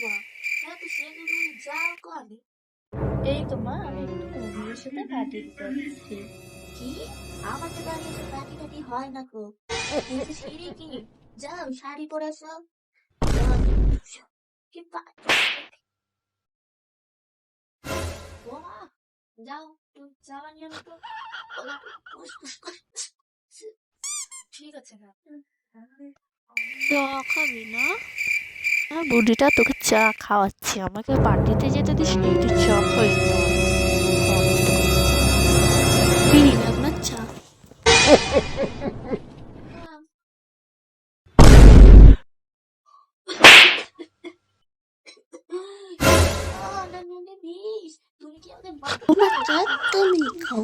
মা, এত সেজে তুমি যাও কনে? এই তো মা, আমি একটু বন্ধুদের সাথে পার্টি দিতে যাচ্ছি। কি? আমাকে দাঁড়িয়ে তো পার্টি টাটি হয় না গো। এই যে সিঁড়ি কি? যাও শাড়ি পরেছ। কি পার্টি? বোমা, যাও তুমি জামা নিয়ে আনো তো। ওলা, উস, উস, উস, উস। ঠিক আছে না। চা খাবি না? আর বুড়িটা তোকে চা খাওয়াচ্ছি, আমাকে পার্টিতে যেতে দিস না, একটু চা খাই তো। বিড়ি না আপনার চা। না, না, না, বিষ। তুমি কি আমাকে আমার চা তুমি খাও।